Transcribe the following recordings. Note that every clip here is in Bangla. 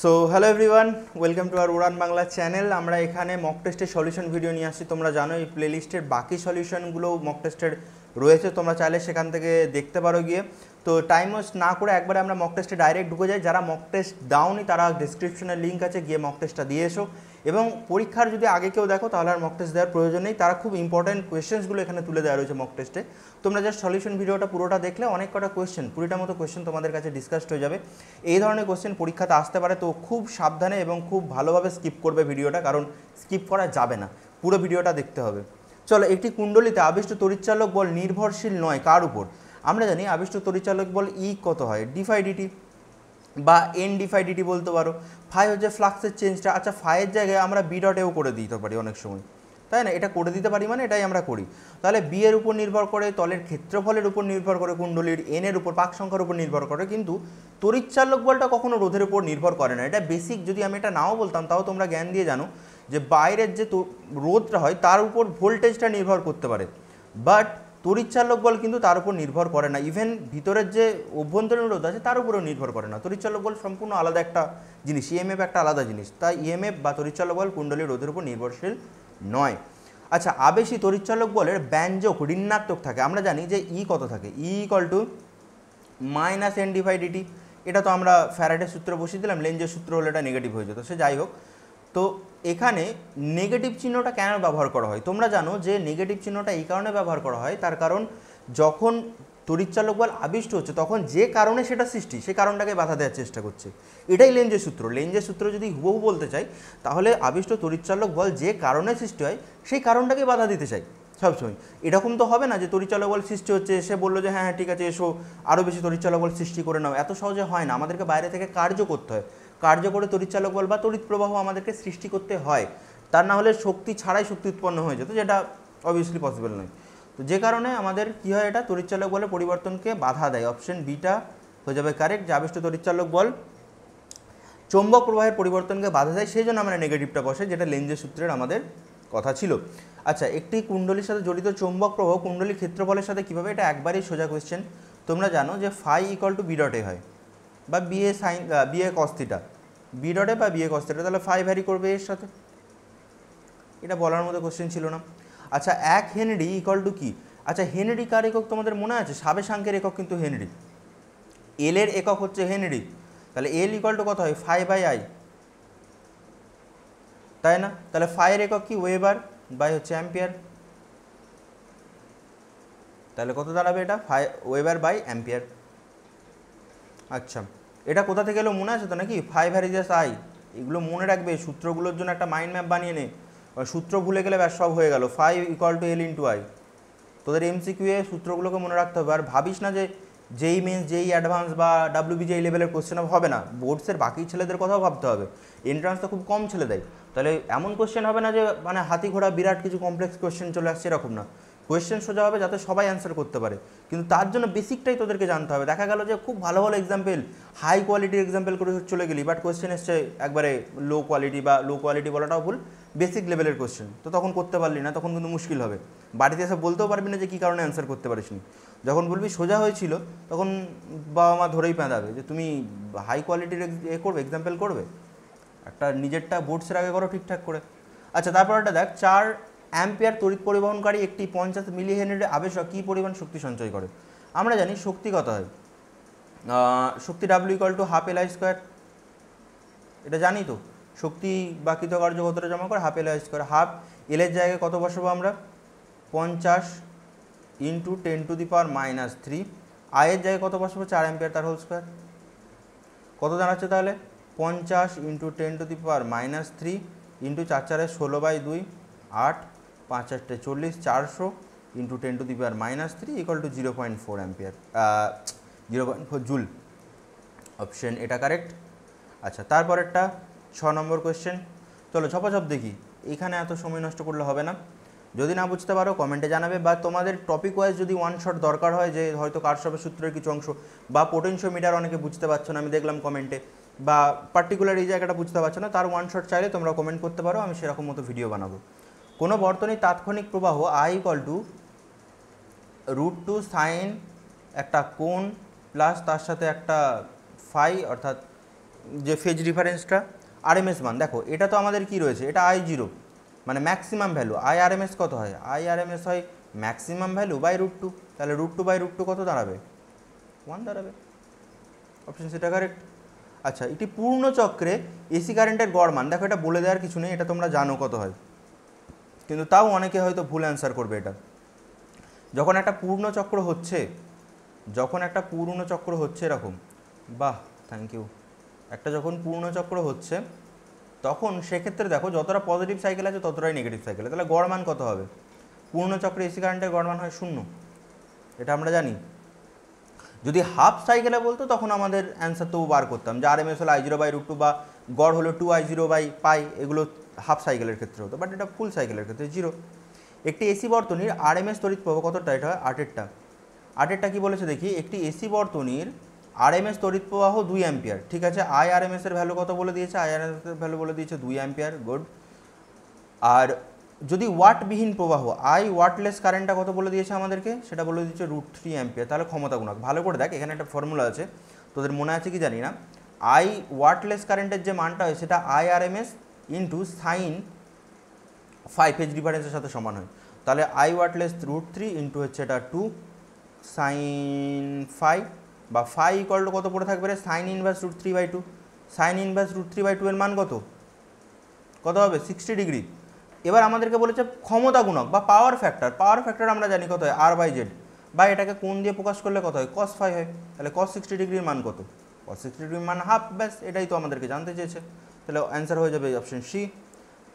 So hello everyone, welcome to our Udaan Bangla channel. আমরা এখানে মক টেস্টের সলিউশন ভিডিও নিয়ে আসছি। তোমরা জানো এই প্লেলিস্টের বাকি সলিউশনগুলো মক টেস্টের রয়েছে, তোমরা চাইলে সেখান থেকে দেখতে পারো গিয়ে। তো টাইম ওয়েস্ট না করে একবারে আমরা মক টেস্টে ডাইরেক্ট ঢুকে যাই। যারা মক টেস্ট দাওনি তারা ডিসক্রিপশনের লিঙ্ক আছে, গিয়ে মক টেস্টটা দিয়ে এসো। এবং পরীক্ষার যদি আগে কেউ দেখো তাহলে আর মক টেস্ট দেওয়ার প্রয়োজন নেই। তারা খুব ইম্পর্টেন্ট কোয়েশ্চেন্সগুলো এখানে তুলে দেওয়া রয়েছে মক টেস্টে। তোমরা জাস্ট সলিউশন ভিডিওটা পুরোটা দেখলে অনেক কটা কোয়েশ্চেন, 20টা মতো কোয়েশ্চেন তোমাদের কাছে ডিসকাসড হয়ে যাবে। এই ধরনের কোয়েশ্চেন পরীক্ষাতে আসতে পারে, তো খুব সাবধানে এবং খুব ভালোভাবে স্কিপ করবে ভিডিওটা, কারণ স্কিপ করা যাবে না, পুরো ভিডিওটা দেখতে হবে। চলো, একটি কুণ্ডলিতে আবিষ্ট তড়িৎচালক বল নির্ভরশীল নয় কার উপর? আমরা জানি আবিষ্ট তড়িৎচালক বল ই কত হয়, ডিফাইডিটি বা এন ডিফাইডিটি বলতে পারো। ফাই হচ্ছে ফ্লাক্সের চেঞ্জটা। আচ্ছা, ফাইয়ের জায়গায় আমরা বি ডটেও করে দিতে পারি অনেক সময়, তাই না? এটা করে দিতে পারি মানে এটাই আমরা করি। তাহলে বি এর উপর নির্ভর করে, তলের ক্ষেত্রফলের উপর নির্ভর করে, কুণ্ডলীর এন এর উপর, পাক সংখ্যার উপর নির্ভর করে। কিন্তু তড়িৎচালক বলটা কখনো রোধের উপর নির্ভর করে না। এটা বেসিক, যদি আমি এটা নাও বলতাম তাও তোমরা জ্ঞান দিয়ে জানো যে বাইরের যে রোধটা হয় তার উপর ভোল্টেজটা নির্ভর করতে পারে, বাট তড়িৎচালক বল কিন্তু তার উপর নির্ভর করে না। ইভেন ভিতরের যে অভ্যন্তরীণ রোধ আছে তার উপরেও নির্ভর করে না। তড়িৎচালক বল সম্পূর্ণ আলাদা একটা জিনিস, ইএমএফ একটা আলাদা জিনিস। তাই ইএমএফ বা তড়িৎচালক বল কুণ্ডলীর রোধের উপর নির্ভরশীল নয়। আচ্ছা, আবেশী তড়িৎচালক বলের ব্যঞ্জক ঋণাত্মক থাকে। আমরা জানি যে ই কত থাকে, E equal to minus N ডিভাইডিটি। এটা তো আমরা ফ্যারাডের সূত্র বসিয়ে দিলাম, লেঞ্জের সূত্র হলে এটা নেগেটিভ হয়ে যেত, সে যাই হোক। তো এখানে নেগেটিভ চিহ্নটা কেন ব্যবহার করা হয়? তোমরা জানো যে নেগেটিভ চিহ্নটা এই কারণে ব্যবহার করা হয়, তার কারণ যখন তড়িৎচালক বল আবিষ্ট হচ্ছে তখন যে কারণে সেটা সৃষ্টি, সেই কারণটাকে বাধা দেওয়ার চেষ্টা করছে। এটাই লেঞ্জের সূত্র। লেঞ্জের সূত্র যদি হুবহু বলতে চাই তাহলে আবিষ্ট তড়িৎচালক বল যে কারণে সৃষ্টি হয় সেই কারণটাকে বাধা দিতে চাই সবসময়। এরকম তো হবে না যে তড়িৎচালক বল সৃষ্টি হচ্ছে, সে বললো যে হ্যাঁ হ্যাঁ ঠিক আছে এসো আরও বেশি তড়িৎচালক বল সৃষ্টি করে নাও। এত সহজে হয় না, আমাদেরকে বাইরে থেকে কার্য করতে হয়। কার্য করে তড়িৎচালক বল বা তড়িৎ প্রবাহ আমাদেরকে সৃষ্টি করতে হয়, তার না হলে শক্তি ছাড়াই শক্তি উৎপন্ন হয়ে যেত, যেটা অবভিয়াসলি পসিবল নয়। তো যে কারণে আমাদের কী হয়, এটা তড়িৎচালক বলের পরিবর্তনকে বাধা দেয়। অপশন বিটা হয়ে যাবে কারেক্ট, যে আবিষ্ট তড়িৎচালক বল চৌম্বক প্রবাহের পরিবর্তনকে বাধা দেয়, সেই জন্য আমরা নেগেটিভটা বসে, যেটা লেঞ্জের সূত্রের আমাদের কথা ছিল। আচ্ছা, একটি কুণ্ডলীর সাথে জড়িত চৌম্বক প্রবাহ কুণ্ডলীর ক্ষেত্রফলের সাথে কীভাবে? এটা একবারই সোজা কোয়েশ্চেন। তোমরা জানো যে ফাই ইকুয়াল টু বি ডটে হয়, বা B A sine B A cos theta, B ডটে বা বিএ কস থিটা, তাহলে ফাই ভ্যারি করবে এর সাথে। এটা বলার মতো কোশ্চেন ছিল না। আচ্ছা, 1 হেনরি ইকুয়াল টু কি? আচ্ছা, হেনরি কার একক তোমাদের মনে আছে? সাবেশাঙ্কের একক কিন্তু হেনরি, এল এর একক হচ্ছে হেনরি। তাহলে এল ইকুয়াল টু কত হয়? ফাই বাই আই, তাই না? তাহলে ফাইয়ের একক কি? ওয়েবার বাই হচ্ছে অ্যাম্পিয়ার। তাহলে কত দাঁড়াবে এটা? Weber by ampere. আচ্ছা, এটা কোথা থেকে এলো মনে আছে তো নাকি? ফাই ভ্যারিজাস আই, এগুলো মনে রাখবে, সূত্রগুলোর জন্য একটা মাইন্ড ম্যাপ বানিয়ে নে। সূত্র ভুলে গেলে ব্যাস সব হয়ে গেল। Phi equal to L into I. তোদের এমসিকিউ এ সূত্রগুলোকে মনে রাখতে হবে। আর ভাবিস না যে যেই মেন্স, যেই অ্যাডভান্স বা ডাব্লিউবিজি এই লেভেলের কোশ্চেন হবে না, বোর্ডসের বাকি ছেলেদের কথাও ভাবতে হবে। এন্ট্রান্স তো খুব কম ছেলে দেয়, তাহলে এমন কোশ্চেন হবে না যে মানে হাতি ঘোড়া বিরাট কিছু কমপ্লেক্স কোশ্চেন চলে আসছে, এরকম না। কোয়েশ্চেন সোজা হবে যাতে সবাই অ্যান্সার করতে পারে, কিন্তু তার জন্য বেসিকটাই তোদেরকে জানতে হবে। দেখা গেল যে খুব ভালো ভালো এক্সাম্পল, হাই কোয়ালিটির এক্সাম্পল করে চলে গেলি, বাট কোয়েশ্চেন এসছে একবারে লো কোয়ালিটি, বা লো কোয়ালিটি বলাটাও ভুল, বেসিক লেভেলের কোয়েশ্চেন, তো তখন করতে পারলি না, তখন কিন্তু মুশকিল হবে। বাড়িতে এসে বলতেও পারবি না যে কী কারণে অ্যান্সার করতে পারিসনি। যখন বলবি সোজা হয়েছিল তখন বাবা মা ধরেই পেঁদাবে যে তুমি হাই কোয়ালিটির করবে, এক্সাম্পল করবে, একটা নিজেরটা বোর্ডসের আগে করো ঠিকঠাক করে। আচ্ছা, তারপর একটা দেখ, 4 অ্যাম্পিয়ার তড়িৎ পরিবহনকারী একটি 50 মিলি হেনরির আবেশক কী পরিমাণ শক্তি সঞ্চয় করে? আমরা জানি শক্তি কত হয়, শক্তি W equal to half L I square, এটা জানি তো। শক্তি বা কৃতকার্য কতটা জমা করে? Half L I square. Half এলের জায়গায় কত বসাবো আমরা? 50 ইন্টু 10⁻³ আয়ের জায়গায় কত বসাবো? 4 অ্যাম্পিয়ার তার হোল স্কোয়ার। কত দাঁড়াচ্ছে তাহলে? 50 into 10⁻³ into 4 4 16/2, 8 5 8 40, 400 into 10⁻³ equal to 0.4 ampere, 0.4 joule. Option এটা কারেক্ট। আচ্ছা, তারপরেরটা 6 নম্বর কোয়েশ্চেন। চলো ঝপাঝপ দেখি, এখানে এত সময় নষ্ট করলে হবে না। যদি না বুঝতে পারো কমেন্টে জানাবে, বা তোমাদের টপিক ওয়াইজ যদি ওয়ান শট দরকার হয়, যে হয়তো কারশফের সূত্রের কিছু অংশ বা পোটেনশিওমিটার অনেকে বুঝতে পারছো না, আমি দেখলাম কমেন্টে, বা পার্টিকুলার এই জায়গাটা বুঝতে পারছো না, তার ওয়ান শট চাইলে তোমরা কমেন্ট করতে পারো, আমি সেরকম মতো ভিডিও বানাবো। কোনো বর্তনীর তাৎক্ষণিক প্রবাহ আই ইকুয়াল টু √2 সাইন একটা কোণ প্লাস তার সাথে একটা ফাই, অর্থাৎ যে ফেজ ডিফারেন্সটা আরএমএস মান, দেখো এটা তো আমাদের কি রয়েছে, এটা I0 মানে ম্যাক্সিমাম ভ্যালু, আরএমএস কত হয়, আরএমএস হয় ম্যাক্সিমাম ভ্যালু বাই √2, তাহলে √2/√2 কত দাঁড়াবে, 1 দাঁড়াবে। অপশন সেটা কারেক্ট। আচ্ছা, এটি পূর্ণ চক্রে এসি কারেন্টের গড় মান, দেখো এটা বলে দেওয়ার কিছু নেই, এটা তোমরা জানো কত হয়, কিন্তু তাও অনেকে হয়তো ভুল অ্যান্সার করবে এটা। যখন একটা পূর্ণ চক্র হচ্ছে, এরকম, বাহ থ্যাংক ইউ, একটা যখন পূর্ণ চক্র হচ্ছে তখন সেক্ষেত্রে দেখো যতটা পজিটিভ সাইকেল আছে ততটাই নেগেটিভ সাইকেল, তাহলে গড় মান কত হবে, পূর্ণ চক্রে এসি কারেন্টের গড় মান হয় 0, এটা আমরা জানি। যদি হাফ সাইকেলে বলতো তখন আমাদের অ্যান্সার তো বার করতাম যে আরএমএস হলো I0/√2 বা গড় হলো 2I0/π, এগুলো হাফ সাইকেলের ক্ষেত্রে হতো, বাট এটা ফুল সাইকেলের ক্ষেত্রে 0। একটি এসি বর্তনীর আরএমএস তড়িৎ প্রবাহ কতটা, এটা হয় 8টা কি বলেছে দেখি, একটি এসি বর্তনীর আরএমএস তড়িৎ প্রবাহ 2 অ্যাম্পিয়ার, ঠিক আছে, আরএমএস এর ভ্যালু কত বলে দিয়েছে, আরএমএস এর ভ্যালু বলে দিয়েছে 2 অ্যাম্পিয়ার, গুড। আর যদি ওয়াটবিহীন প্রবাহ ওয়াটলেস কারেন্টটা কত বলে দিয়েছে আমাদেরকে, সেটা বলে দিয়েছে √3 অ্যাম্পিয়ার, তাহলে ক্ষমতা গুণক ভালো করে দেখ, এখানে একটা ফর্মুলা আছে, তোদের মনে আছে কি জানি না, ওয়াটলেস কারেন্টের যে মানটা হয় সেটা RMS into sine phi phase ডিফারেন্সের সাথে সমান হয়, তাহলে ওয়াটলেস √3 ইন্টু হচ্ছে এটা 2 সাইন ফাই, বা ফাই ইকুয়াল টু কত পড়ে থাকবে রে, সাইন ইনভার্স √3/2, সাইন ইনভার্স √3/2 এর মান কত হবে 60 ডিগ্রি। এবার আমাদেরকে বলেছে ক্ষমতা গুণক বা পাওয়ার ফ্যাক্টর আমরা জানি কত হয় R/Z, বা এটাকে কোণ দিয়ে প্রকাশ করলে কত হয় cos ফাই হয়, তাহলে cos 60 ডিগ্রির মান কত, cos 60 ডিগ্রির মান হাফ, ব্যাস এটাই তো আমাদেরকে জানতে চেয়েছে, তাহলে অ্যান্সার হয়ে যাবে অপশন সি।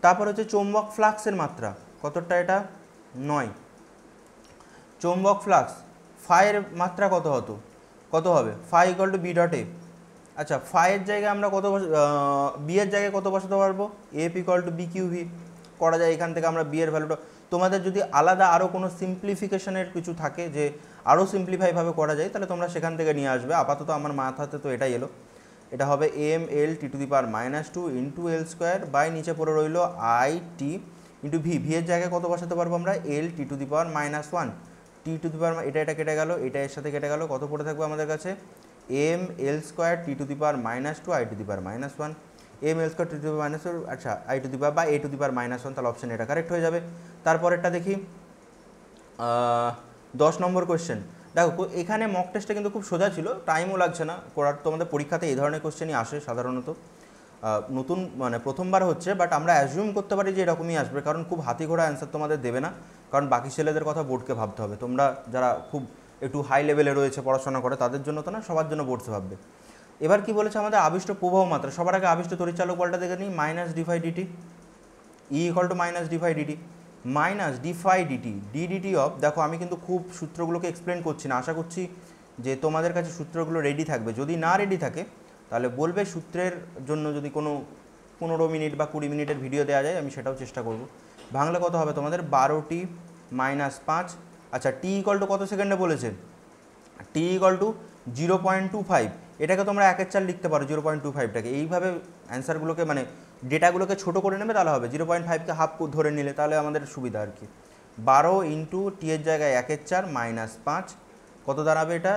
তারপর হচ্ছে চৌম্বক ফ্লাক্সের মাত্রা কতটা, এটা 9, চৌম্বক ফ্লাক্স ফাইয়ের মাত্রা কত হবে, phi equal to B dot A, আচ্ছা ফাইয়ের জায়গায় আমরা বি এর জায়গায় কত বসাতে পারবো, F equal to B Q V করা যায়, এখান থেকে আমরা বি এর ভ্যালুটা, তোমাদের যদি আলাদা আরও কোনো সিম্পলিফিকেশনের কিছু থাকে যে আরও সিম্পলিফাইভাবে করা যায় তাহলে তোমরা সেখান থেকে নিয়ে আসবে, আপাতত আমার মাথাতে তো এটাই এলো, এটা হবে mL(T⁻²) ইন্টু L² বাই নিচে পড়ে রইল IT ইন্টু ভি এর জায়গায় কত বসাতে পারবো আমরা, L(T⁻⁻1), এটা কেটে গেল, এটা এর সাথে কেটে গেল, কত পড়ে থাকবে আমাদের কাছে mL² T⁻², I⁻1, mL² T⁻², আচ্ছা বা A⁻1, তাহলে অপশন এটা কারেক্ট হয়ে যাবে। তারপরেরটা দেখি 10 নম্বর কোয়েশ্চেন, দেখো এখানে মক টেস্টটা কিন্তু খুব সোজা ছিল, টাইমও লাগছে না করার, তোমাদের পরীক্ষাতে এই ধরনের কোয়েশ্চেনই আসে সাধারণত, নতুন মানে প্রথমবার হচ্ছে, বাট আমরা অ্যাজিউম করতে পারি যে এরকমই আসবে, কারণ খুব হাতি ঘোড়া অ্যান্সার তোমাদের দেবে না, কারণ বাকি ছেলেদের কথা বোর্ডকে ভাবতে হবে, তোমরা যারা খুব একটু হাই লেভেলে রয়েছে পড়াশোনা করে তাদের জন্য তো না, সবার জন্য বোর্ডসে ভাববে। এবার কি বলেছে আমাদের আবিষ্ট প্রবাহ মাত্রা, সবার আগে আবিষ্ট তড়িৎচালক বলটা দেখে নিই, -d/dt, E = -d/dt, -d/dt, ddt of, দেখো আমি কিন্তু খুব সূত্রগুলোকে এক্সপ্লেন করছি না, আশা করছি যে তোমাদের কাছে সূত্রগুলো রেডি থাকবে, যদি না রেডি থাকে তাহলে বলবে, সূত্রের জন্য যদি কোনো 15 মিনিট বা 20 মিনিটের ভিডিও দেওয়া যায় আমি সেটাও চেষ্টা করব। বাংলা কত হবে তোমাদের 12t - 5, আচ্ছা t = কত সেকেন্ডে বলেছে, t = 0.25, এটাকে তোমরা 1/4 লিখতে পারো 0.25টাকে, এইভাবে অ্যান্সারগুলোকে মানে ডেটাগুলোকে ছোটো করে নেবে তাহলে হবে, 0.5কে হাফ ধরে নিলে তাহলে আমাদের সুবিধা আর কি। 12 ইন্টু টি এর জায়গায় 1/4 - 5 কত দাঁড়াবে, এটা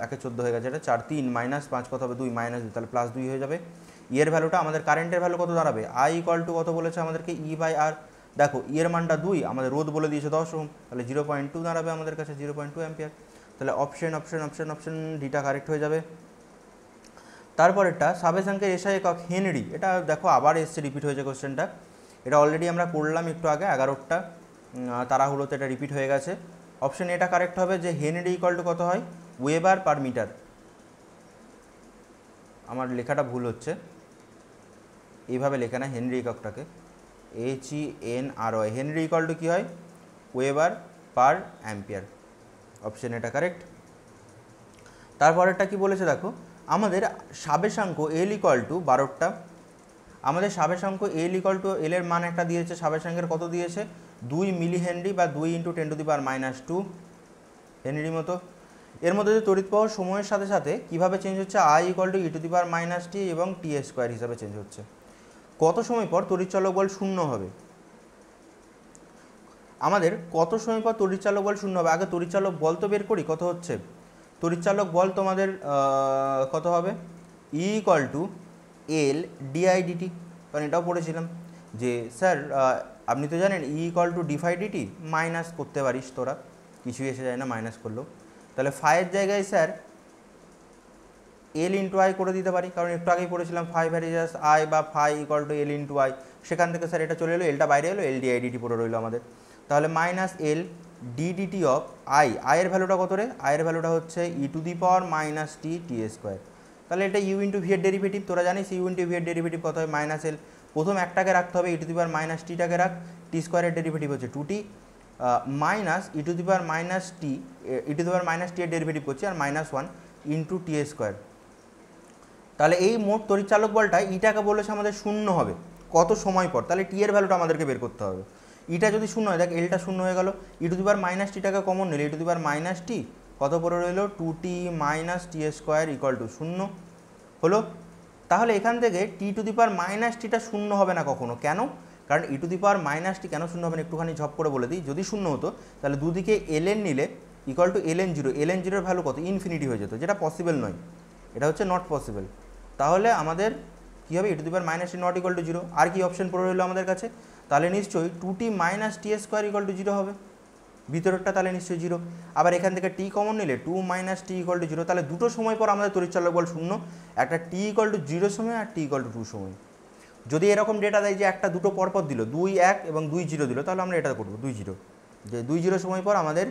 1/14 হয়ে গেছে, এটা 4 3 -5 কত হবে 2 -2, তাহলে +2 হয়ে যাবে। এর ভ্যালুটা আমাদের কারেন্টের ভ্যালু কত দাঁড়াবে, I = কত বলেছে আমাদেরকে E/R, দেখো এর মানটা 2, আমাদের রোধ বলে দিয়েছে 10 ওহম, তাহলে 0.2 দাঁড়াবে আমাদের কাছে, 0.2 অ্যাম্পিয়ার, তাহলে অপশন ডিটা কারেক্ট হয়ে যাবে। তারপরেরটা সাবেসাঙ্কের এসআই একক হেনরি, এটা দেখো আবার এসছে, রিপিট হয়েছে কোশ্চেনটা, এটা অলরেডি আমরা করলাম একটু আগে 11টা, তাড়াহুড়োতে এটা রিপিট হয়ে গেছে। অপশন এটা কারেক্ট হবে যে হেনরি = কত হয়, ওয়েবার পার মিটার, আমার লেখাটা ভুল হচ্ছে, এইভাবে লেখা না হেনরি এককটাকে, HENRY, হেনরি = কী হয়, ওয়েবার পার অ্যাম্পিয়ার, অপশন এটা কারেক্ট। তারপরেরটা কি বলেছে দেখো, আমাদের সাবেশাঙ্ক L = 12টা, আমাদের সাবেশাঙ্ক L = L এর মান একটা দিয়েছে, সাবেশাঙ্কের কত দিয়েছে 2 মিলি হেনরি বা 2 × 10⁻² হেনরি মতো। এর মধ্যে যে তড়িৎ প্রবাহ সময়ের সাথে সাথে কীভাবে চেঞ্জ হচ্ছে, I = e⁻t এবং t² হিসাবে চেঞ্জ হচ্ছে। কত সময় পর তড়িৎচালক বল শূন্য হবে, আমাদের কত সময় পর তড়িৎচালক বল শূন্য হবে, আগে তড়িৎচালক বল তো বের করি, কত হচ্ছে তড়িৎচালক বল তোমাদের কত হবে, E = এল ডিআই ডিটি, কারণ এটাও পড়েছিলাম যে স্যার আপনি তো জানেন E equal to d phi d t, minus করতে পারিস তোরা, কিছুই এসে যায় না মাইনাস করলেও, তাহলে ফাইয়ের জায়গায় স্যার এল ইন্টু আই করে দিতে পারি, কারণ একটু আগেই পড়েছিলাম ফাই ভ্যারিয়াস আই বা phi equal to L into I, সেখান থেকে স্যার এটা চলে এলো, এলটা বাইরে এলো, এল ডিআই ডিটি পড়ে রইলো আমাদের। তাহলে minus L d d t of I, আয়ের ভ্যালুটা কত রে, আয়ের ভ্যালুটা হচ্ছে E to the power minus T T square. তাহলে এটা ইউ ইন্টু ভি এর ডেরিভেটিভ, তোরা জানিস ইউ ইন্টু ভি এর ডেরিভেটিভ কত হয়, মাইনাস এল, প্রথম একটাকে রাখতে হবে, E to the power minus টিটাকে রাখ, টি স্কোয়ারের ডেরিভেটিভ হচ্ছে two T minus E to the power minus T, E to the power minus T এর ডেরিভেটিভ করছি আর minus one into T square. তাহলে এই মোট তড়িৎচালক বলটা ইটাকে বলেছে আমাদের শূন্য হবে কত সময় পর, তাহলে টি এর ভ্যালুটা আমাদেরকে বের করতে হবে। ইটা যদি শূন্য হয়, দেখ এলটা শূন্য হয়ে গেল, E to the power minus টিটাকে কমন নিলে E to the power minus টি কত পরে রইল, two T minus T square equal to শূন্য হলো। তাহলে এখান থেকে টি টু দি পাওয়ার মাইনাস টিটা শূন্য হবে না কখনো, কেন, কারণ ই টু দি পাওয়ার মাইনাস টি কেন শূন্য হবে না একটুখানি ঝপ করে বলে দিই, যদি শূন্য হতো তাহলে দুদিকে এল এন নিলে equal to L N zero, L N জিরোর ভ্যালু কত, ইনফিনিটি হয়ে যেত, যেটা পসিবল নয়, এটা হচ্ছে নট পসিবল। তাহলে আমাদের কী হবে, E to the power minus T not equal to zero, আর কি অপশন পড়ে রইলো আমাদের কাছে, তাহলে নিশ্চয়ই two T minus T square equal to zero হবে, ভিতরেরটা তাহলে নিশ্চয়ই জিরো। আবার এখান থেকে টি কমন নিলে two minus T equal to zero, তাহলে দুটো সময় পর আমাদের তড়িৎচালক বল শূন্য, একটা টি ইকুয়াল টু জিরো সময় আর টি ইকুয়াল টু টু সময়। যদি এরকম ডেটা দেয় যে একটা দুটো পরপর দিল, 2 1 এবং 2 0 দিল, তাহলে আমরা এটা করবো 2 0, যে 2 0 সময় পর আমাদের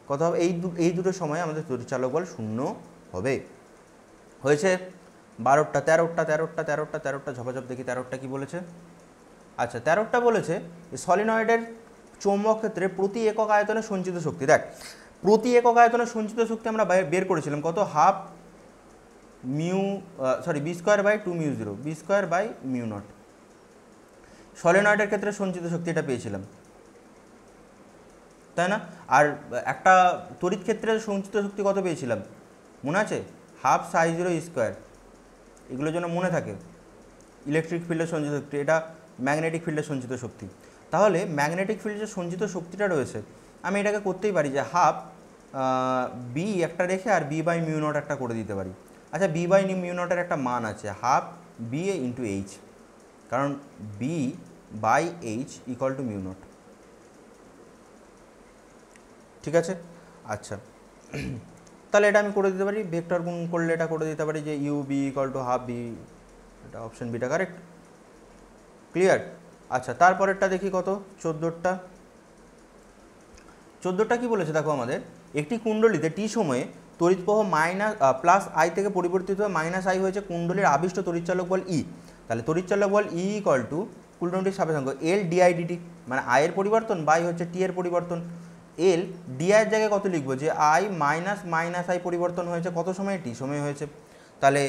কত হবে, এই দুটো সময় আমাদের তড়িৎচালক বল শূন্য হবে। হয়েছে 12টা 13টা 13টা 13টা 13টা ঝপাঝপ দেখি 13টা কী বলেছে। আচ্ছা 13টা বলেছে সলিনয়েডের চৌম্বক ক্ষেত্রে প্রতি একক আয়তনে সঞ্চিত শক্তি, দেখ প্রতি একক আয়তনে সঞ্চিত শক্তি আমরা বের করেছিলাম কত, half mu B square by two mu zero, B square by mu naught. সলিনয়েডের ক্ষেত্রে সঞ্চিত শক্তি এটা পেয়েছিলাম, তাই না? আর একটা তড়িৎ ক্ষেত্রে সঞ্চিত শক্তি কত পেয়েছিলাম মনে আছে, হাফ সাই জিরো স্কোয়ার, এগুলোর জন্য মনে থাকে, ইলেকট্রিক ফিল্ডের সঞ্চিত শক্তি, এটা ম্যাগনেটিক ফিল্ডের সঞ্চিত শক্তি। তাহলে ম্যাগনেটিক ফিল্ডের সঞ্চিত শক্তিটা রয়েছে, আমি এটাকে করতেই পারি যে হাফ বি একটা রেখে আর বি বাই মিউ নট একটা করে দিতে পারি। আচ্ছা বি বাই মিউ নটের একটা মান আছে হাফ বি ইন্টু এইচ, কারণ B by H equal to mu naught, ঠিক আছে। আচ্ছা তাহলে এটা আমি করে দিতে পারি, ভেক্টর গুণ করলে এটা করে দিতে পারি যে U B equal to half B, এটা অপশন বিটা কারেক্ট, ক্লিয়ার। আচ্ছা তারপরেরটা দেখি কত, 14টা কি বলেছে দেখো, আমাদের একটি কুণ্ডলিতে টি সময়ে তড়িৎ প্রবাহ প্লাস আই থেকে পরিবর্তিত হয়ে মাইনাস আই হয়েছে, কুণ্ডলীর আবিষ্ট তড়িৎচালক বল ই, তাহলে তড়িৎচালক বল ই ইকুয়াল টু কুণ্ডলীর সাপেক্ষাঙ্ক এল ডিআই ডিটি, মানে আয়ের পরিবর্তন বাই হচ্ছে টি এর পরিবর্তন, এল ডিআইয়ের জায়গায় কত লিখবো, যে আই মাইনাস মাইনাস আই পরিবর্তন হয়েছে কত সময়ে, টি সময় হয়েছে, তাহলে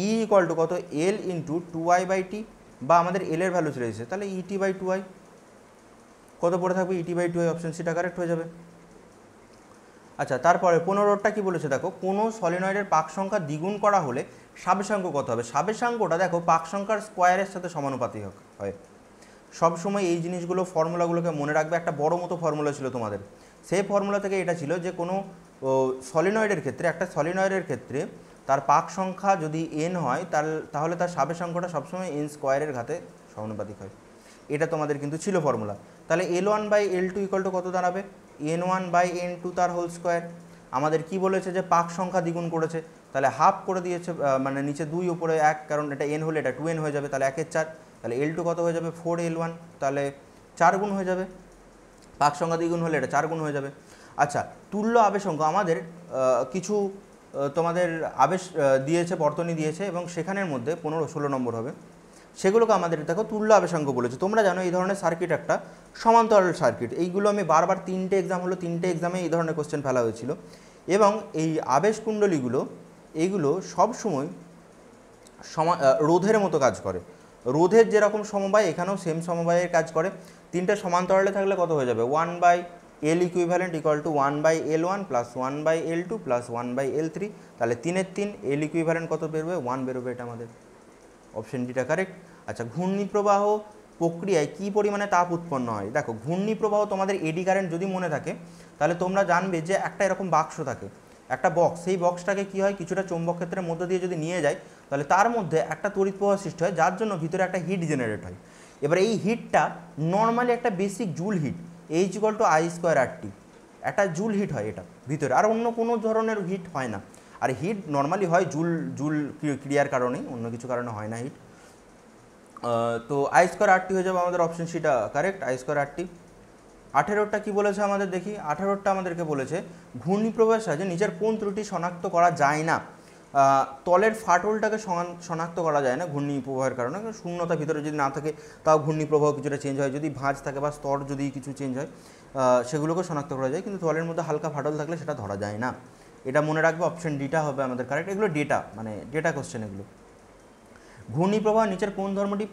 ই ইকুয়াল টু কত, L into two I by T, বা আমাদের এল এর ভ্যালু চলে এসেছে, তাহলে ইটি বাই টু আই কত পড়ে থাকবে, ইটি বাই টু আই, অপশন সিটা কারেক্ট হয়ে যাবে। আচ্ছা তারপরে 15টা কি বলেছে দেখো, কোনো সলিনয়েডের পাক সংখ্যা দ্বিগুণ করা হলে সাবেশাঙ্ক কত হবে, সাবেশাঙ্কটা দেখো পাক সংখ্যার স্কোয়ারের সাথে সমানুপাতিক হয়। সবসময় এই জিনিসগুলো ফর্মুলাগুলোকে মনে রাখবে, একটা বড় মতো ফর্মুলা ছিল তোমাদের, সেই ফর্মুলা থেকে এটা ছিল যে কোনো সলিনয়েডের ক্ষেত্রে, একটা সলিনয়েডের ক্ষেত্রে তার পাক সংখ্যা যদি এন হয় তাহলে তার সাবেশাঙ্কটা সবসময় এন স্কোয়ারের ঘাতে সমানুপাতিক হয়, এটা তোমাদের কিন্তু ছিল ফর্মুলা। তাহলে L1 by L2 equal to কত দাঁড়াবে, N1 বাই N2 তার হোল স্কোয়ার। আমাদের কি বলেছে যে পাক সংখ্যা দ্বিগুণ করেছে, তাহলে হাফ করে দিয়েছে, মানে নিচে 2 উপরে 1, কারণ এটা n হলে এটা 2n হয়ে যাবে, তাহলে 1 4, তাহলে L2 কত হয়ে যাবে 4L1, তাহলে 4 গুণ হয়ে যাবে, পাক সংখ্যা দ্বিগুণ হলে এটা 4 গুণ হয়ে যাবে। আচ্ছা তুল্য আবেশাঙ্ক, আমাদের কিছু তোমাদের আবেশ দিয়েছে, বর্তনী দিয়েছে, এবং সেখানের মধ্যে 15-16 নম্বর হবে, সেগুলোকে আমাদের দেখো তুল্য আবেশাঙ্ক বলেছে। তোমরা জানো এই ধরনের সার্কিট একটা সমান্তরাল সার্কিট, এইগুলো আমি বারবার 3টে এক্সাম হলো, 3টে এক্সামে এই ধরনের কোশ্চেন ফেলা হয়েছিল, এবং এই আবেশ কুণ্ডলীগুলো এইগুলো সবসময় রোধের মতো কাজ করে, রোধের যেরকম সমবায় এখানেও সেম সমবায়ের কাজ করে। 3টে সমান্তরালে থাকলে কত হয়ে যাবে, 1 by L equivalent equal to 1 by L1 plus 1 by L2 plus 1 by L3, তাহলে 3 3, এল ইকুইভ্যালেন্ট কত বেরোবে, 1 বেরোবে, এটা আমাদের অপশন ডিটা কারেক্ট। আচ্ছা ঘূর্ণিপ্রবাহ প্রক্রিয়ায় কী পরিমাণে তাপ উৎপন্ন হয়, দেখো ঘূর্ণিপ্রবাহ তোমাদের এডি কারেন্ট যদি মনে থাকে তাহলে তোমরা জানবে যে একটা এরকম বাক্স থাকে, একটা বক্স, সেই বক্সটাকে কী হয় কিছুটা চৌম্বক ক্ষেত্রের মধ্য দিয়ে যদি নিয়ে যায় তাহলে তার মধ্যে একটা তড়িৎ প্রবাহ সৃষ্টি হয়, যার জন্য ভিতরে একটা হিট জেনারেট হয়। এবার এই হিটটা নর্মালি একটা বেসিক জুল হিট, H=I²RT, একটা জুল হিট হয় এটা ভিতরে, আর অন্য কোনো ধরনের হিট হয় না। আর হিট নর্মালি হয় জুল জুল ক্রিয়ার কারণেই, অন্য কিছু কারণে হয় না হিট। তো I²RT হয়ে যাবে আমাদের অপশন সিটা কারেক্ট, I²RT। 18টা কি বলেছে আমাদের দেখি, 18টা আমাদেরকে বলেছে ঘূর্ণিপ্রবাহের সাহায্যে নিচের কোন ত্রুটি শনাক্ত করা যায় না। তলের ফাটলটাকে শনাক্ত করা যায় না ঘূর্ণিপ্রবাহের কারণে, শূন্যতা ভিতরে যদি না থাকে তাও ঘূর্ণিপ্রবাহ কিছুটা চেঞ্জ হয়, যদি ভাঁজ থাকে বা স্তর যদি কিছু চেঞ্জ হয় সেগুলোকে শনাক্ত করা যায়, কিন্তু তলের মধ্যে হালকা ফাটল থাকলে সেটা ধরা যায় না। এটা মনে রাখবে, অপশন ডিটা হবে আমাদের কারেক্ট। এগুলো ডেটা, মানে ডেটা কোশ্চেন এগুলো। ঘূর্ণিপ্রবাহ নিচের কোন ধর্মটি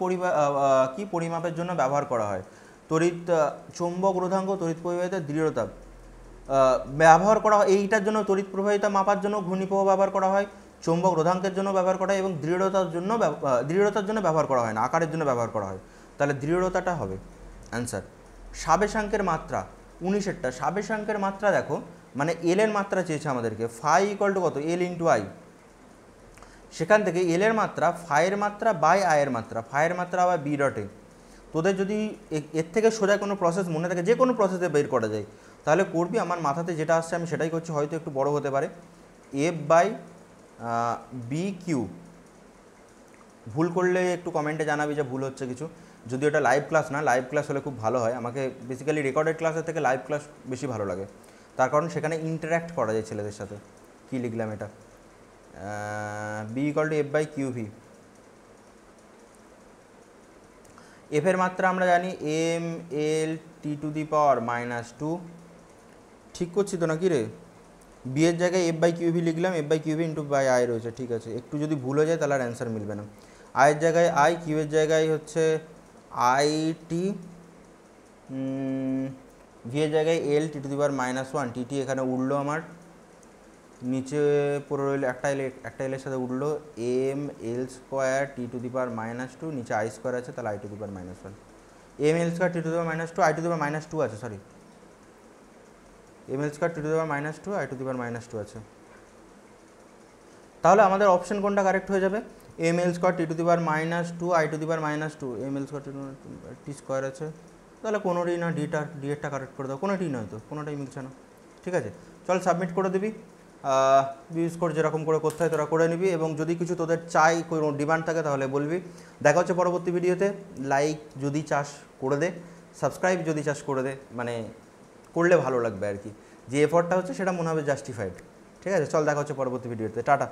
পরিমাপের জন্য ব্যবহার করা হয়? তড়িৎ চৌম্বক রোধাঙ্ক, তড়িৎ প্রবাহিতা, দৃঢ়তা ব্যবহার করা হয়। এইটার জন্য তড়িৎ প্রবাহিতা মাপার জন্য ঘূর্ণিপ্রবাহ ব্যবহার করা হয়, চৌম্বক রোধাঙ্কের জন্য ব্যবহার করা হয়, এবং দৃঢ়তার জন্য ব্যবহার করা হয় না, আকারের জন্য ব্যবহার করা হয়। তাহলে দৃঢ়তাটা হবে অ্যান্সার। সাবেশাঙ্কের মাত্রা 19এরটা, সাবেশাঙ্কের মাত্রা দেখো, মানে এল এর মাত্রা চেয়েছে আমাদেরকে, ফাই ইকুয়াল টু কত, L×I। সেখান থেকে এল এর মাত্রা, ফাইয়ের মাত্রা বাই আয়ের মাত্রা, ফাইয়ের মাত্রা আবার বি ডটে। তোদের যদি এর থেকে সোজা কোনো প্রসেস মনে থাকে, যে কোনো প্রসেসে বের করা যায়, তাহলে করবি। আমার মাথাতে যেটা আসছে আমি সেটাই করছি, হয়তো একটু বড় হতে পারে। F/BQ, ভুল করলে একটু কমেন্টে জানাবি যে ভুল হচ্ছে কিছু। যদি ওটা লাইভ ক্লাস না, লাইভ ক্লাস হলে খুব ভালো হয়। আমাকে বেসিক্যালি রেকর্ডেড ক্লাসের থেকে লাইভ ক্লাস বেশি ভালো লাগে, তার কারণ সেখানে ইন্টারাক্ট করা যায় ছেলেদের সাথে। কী লিখলাম এটা, B=F/QV। এফ এর মাত্রা আমরা জানি mL/T⁻²। ঠিক করছি তো নাকি রে? বি এর জায়গায় F/QV লিখলাম, F/QV × I রয়েছে, ঠিক আছে। একটু যদি ভুল হয়ে যায় তাহলে আর অ্যান্সার মিলবে না। আয়ের জায়গায় I, কিউ এর জায়গায় হচ্ছে IT, ভি এর জায়গায় L⁻⁻1, টিটি এখানে উঠলো আমার, নিচে পড়ে রইল একটা এলের সাথে উঠলো mL²T⁻², নিচে I² আছে, তাহলে I⁻², mL²T⁻², I⁻², আছে, সরি, mL²T⁻², I⁻² আছে। তাহলে আমাদের অপশন কোনটা কারেক্ট হয়ে যাবে? mL²T⁻², I⁻², mL²T² আছে, তাহলে কোনোটাই না, ডিএরটা কারেক্ট করে দাও। কোনোটাই নয় তো, কোনোটাই মিলছে না, ঠিক আছে। চল সাবমিট করে দিবি, ইউজ করে যেরকম করে করতে হয় তোরা করে নিবি, এবং যদি কিছু তোদের চাই, কোনো ডিমান্ড থাকে তাহলে বলবি। দেখা হচ্ছে পরবর্তী ভিডিওতে। লাইক যদি চাস করে দে, সাবস্ক্রাইব যদি চাস করে দে, মানে করলে ভালো লাগবে আর কি, যে এফর্টটা হচ্ছে সেটা মনে হবে জাস্টিফাইড, ঠিক আছে। চল দেখা হচ্ছে পরবর্তী ভিডিওতে, টাটা।